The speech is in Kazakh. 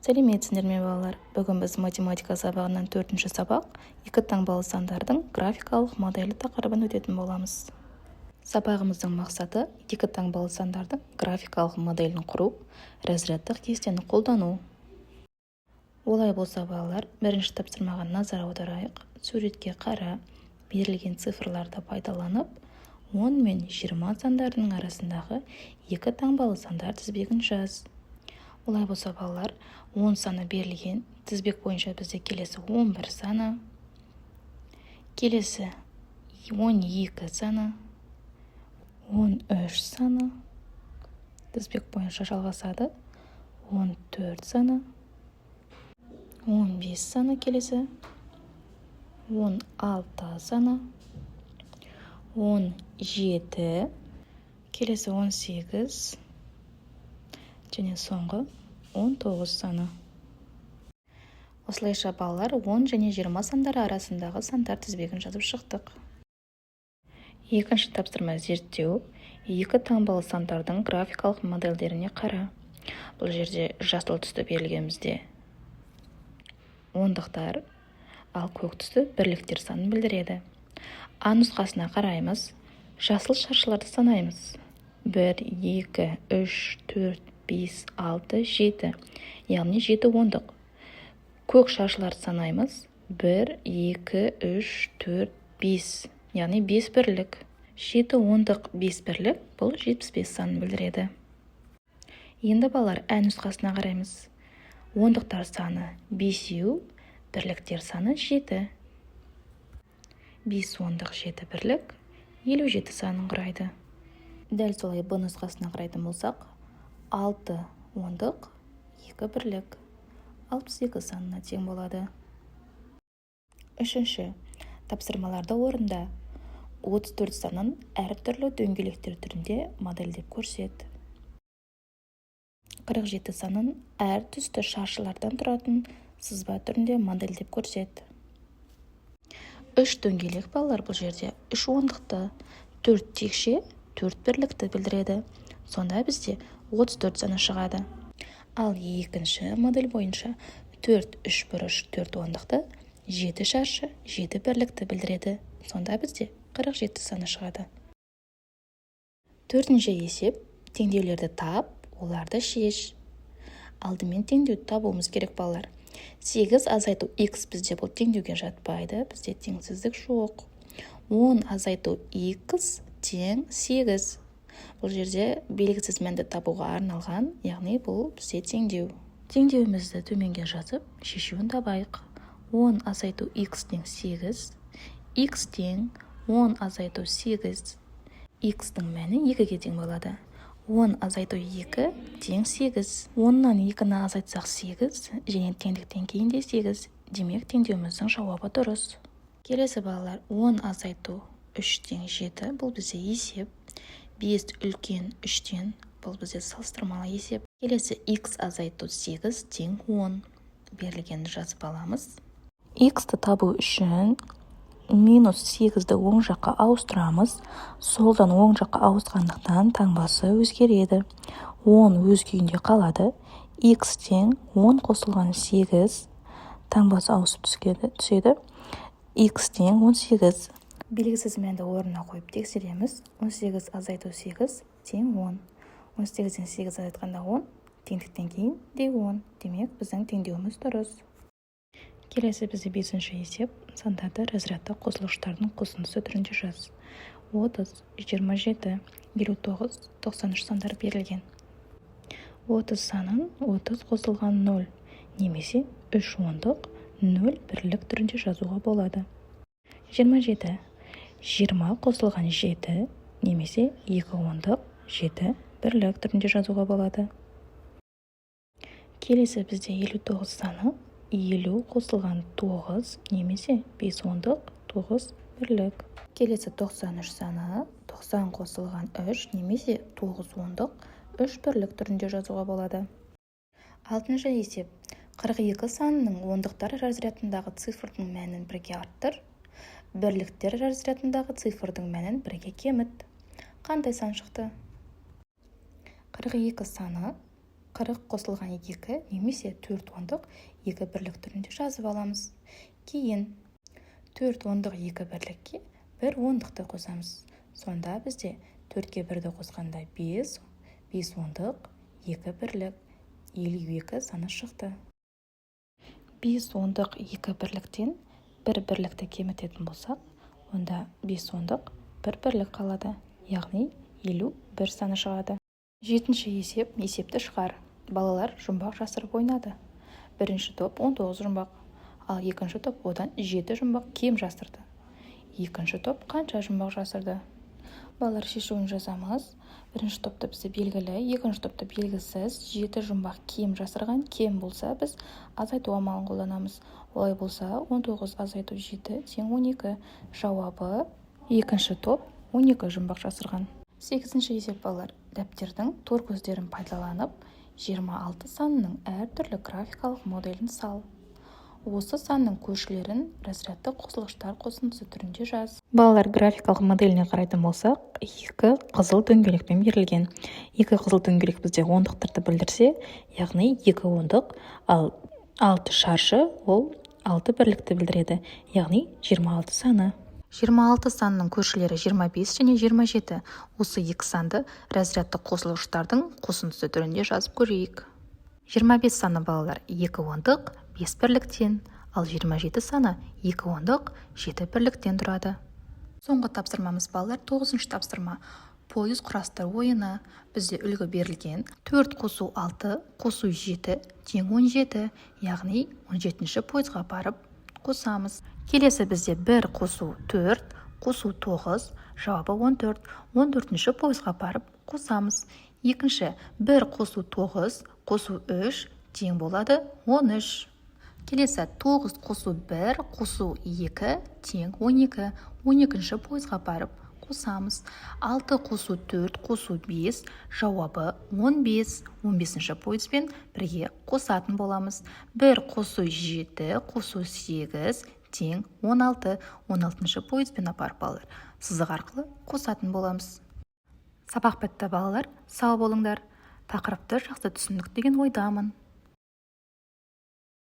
Сәлеметсіздер ме балалар? Бүгін біз математика сабағынан 4-ші сабақ екі таңбалы сандардың графикалық моделі тақырыбын өтетін боламыз. Сабағымыздың мақсаты екі таңбалы сандардың графикалық моделін құру, разрядтық кестені қолдану. Олай болса балалар, бірінші тапсырмаға назар аударайық. Суретке қара, берілген цифрларды пайдаланып, 10 мен 20 сандарының арасындағы екі таңбалы сандар тізбегін жаз. Олай болса балалар, 10 саны берілген, тізбек бойынша бізде келесі 11 саны, келесі 12 саны, 13 саны, тізбек бойынша жалғасады, 14 саны, 15 саны келесі, 16 саны, 17, келесі 18, және соңғы 19 саны. Осылайша балалар 10 және 20 сандары арасындағы сандар тізбегін жазып шықтық. Екінші тапсырма зерттеу. Екі таңбалы сандардың графикалық модельдеріне қара. Бұл жерде жасыл түсті берілгенімізде ондықтар, ал көк түсті бірліктер санын білдіреді. А нұсқасына қараймыз. Жасыл шаршыларды санаймыз. 1, 2, 3, 4, 5, 6, 7. Яғни 7 ондық. Көк шаршыларды санаймыз. 1, 2, 3, 4, 5. Яғни 5 бірлік. 7 ондық 5 бірлік бұл 75 санын білдіреді. Енді балалар ә нұсқасына қараймыз. Ондықтар саны 5, бірліктер саны 7. 5 ондық 7 бірлік 57 санын құрайды. Дәл солай Б нұсқасына қарайтын болсақ, 6 ондық 2 бірлік 62 санына тең болады. Үшінші, тапсырмаларды орында 34 санын әртүрлі дөңгелектер түрінде модельдеп көрсет. 47 санын әр түсті шаршылардан тұратын сызба түрінде модельдеп көрсет. 3 дөңгелек балалар бұл жерде 3 ондықты, 4 текше, 4 бірлікті білдіреді. Сонда бізде 34 саны шығады. Ал екінші модель бойынша 4 3 бұрыш 4 ондықты, 7 шаршы 7 бірлікті білдіреді. Сонда бізде 47 саны шығады. Төртінші есеп. Теңдеулерді тап, оларды шеш. Алдымен теңдеуді табуымыз керек балалар. 8 азайту x бізде бұл теңдеуге жатпайды. Бізде теңсіздік жоқ. 10 азайту x тең 8. Бұл жерде белгісіз мәнді табуға арналған, яғни бұл бізде теңдеу. Теңдеуімізді төменге жазып, шешуін табайық. 10 азайту x тең 8, x тең 10 азайту 8, x-тің мәні 2-ге тең болады. 10 азайту 2 тең 8. 10-нан 2-ні азайтсақ 8, және теңдіктен кейін де 8. Демек, теңдеуіміздің жауабы дұрыс. Келесі балалар, 10 азайту 3 тең 7, бұл бізде есеп. 5 үлкен 3-тен, бұл бізде салыстырмалы есеп. Келесі x азайту 8 тең 10. Берілгенді жазып аламыз. X-ті табу үшін минус 8-ді оң жаққа ауыстырамыз. Солдан оң жаққа ауысқандықтан таңбасы өзгереді. 10 өз күйінде қалады. X тең 10 қосылған 8, таңбасы ауысып түседі. X тең 18. Белгісіз мәнді орнына қойып тексереміз. 18 азайту 8 тең 10. 18-ден 8 азайтқанда 10, теңдіктен кейін де 10. Демек, біздің теңдеуіміз дұрыс. Келесі бізде 5-ші есеп. Сандарды разрядты қосылғыштардың қосындысы түрінде жаз. 30, 27, 59, 93 сандар берілген. 30 санын 30 қосылған 0, немесе 3 ондық 0 бірлік түрінде жазуға болады. 27, 20 қосылған 7, немесе 2 ондық 7 бірлік түрінде жазуға болады. Келесі бізде 59 саны 50 қосылған 9, немесе 5 ондық 9 бірлік. Келесі 93 саны 90 қосылған 3, немесе 9 ондық 3 бірлік түрінде жазуға болады. 6-шы есеп. 42 санының ондықтар разрядындағы цифрдың мәнін бірге арттыр. Бірліктер разрядындағы цифрдың мәнін бірге кеміт. Қандай сан шықты? 42 саны 40 қосылған 2 немесе 4 ондық 2 бірлік түрінде жазып аламыз. Кейін 4 ондық 2 бірлікке 1 ондықты қосамыз. Сонда бізде 4-ке 1-ді қосқанда 5 ондық 2 бірлік 52 саны шықты. 5 ондық 2 бірліктен 1 бірлікті кемітетін болсақ, онда 5 ондық 1 бірлік қалады, яғни 51 саны шығады. Жетінші есепті шығар. Балалар жұмбақ жасырып ойнады. Бірінші топ 19 жұмбақ, ал екінші топ одан 7 жұмбақ кем жасырды. Екінші топ қанша жұмбақ жасырды? Балалар шешуін жазамыз. Бірінші топта бізде белгілі, екінші топта белгісіз, 7 жұмбақ кем жасырған. Кем болса, біз азайту амалын қолданамыз. Олай болса, 19 азайту 7 тең 12. Жауабы екінші топ 12 жұмбақ жасырған. 8-ші есеп балалар. Дәптердің тор көздерін пайдаланып, 26 санының әртүрлі графикалық моделін сал. Осы санның көршілерін разрядты қосылғыштар қосындысы түрінде жаз. Балалар графикалық моделіне қарайтын болсақ, 2 қызыл дөңгелекпен берілген. 2 қызыл дөңгелек бізде ондықтарды білдірсе, яғни 2 ондық, ал 6 шаршы ол 6 бірлікті білдіреді, яғни 26 саны. 26 санының көршілері 25 және 27. Осы 2 санды разрядты қосылғыштардың қосындысы түрінде жазып көрейік. 25 саны балалар 2 ондық 5 бірліктен, ал 27 саны 2 ондық 7 бірліктен тұрады. Соңғы тапсырмамыз балалар 9-шы тапсырма. Пойыз құрастыр ойыны. Бізде үлгі берілген 4 қосу 6 қосу 7 тең 17, яғни 17-ші пойызға барып қосамыз. Келесі бізде 1 қосу 4 қосу 9, жауабы 14. 14-ші пойызға барып қосамыз. Екінші 1 қосу 9 қосу 3 тең болады 13. Келесі 9 қосу 1 қосу 2 тең 12. 12-ші пойызға барып қосамыз. 6 қосу 4 қосу 5, жауабы 15. 15-ші пойызбен бірге қосатын боламыз. 1 қосу 7 қосу 8 тең 16. 16-ші пойызбен апарып балалар сызық арқылы қосатын боламыз. Сабақ бітті балалар, сау болыңдар. Тақырыпты жақсы түсіндік деген ойдамын.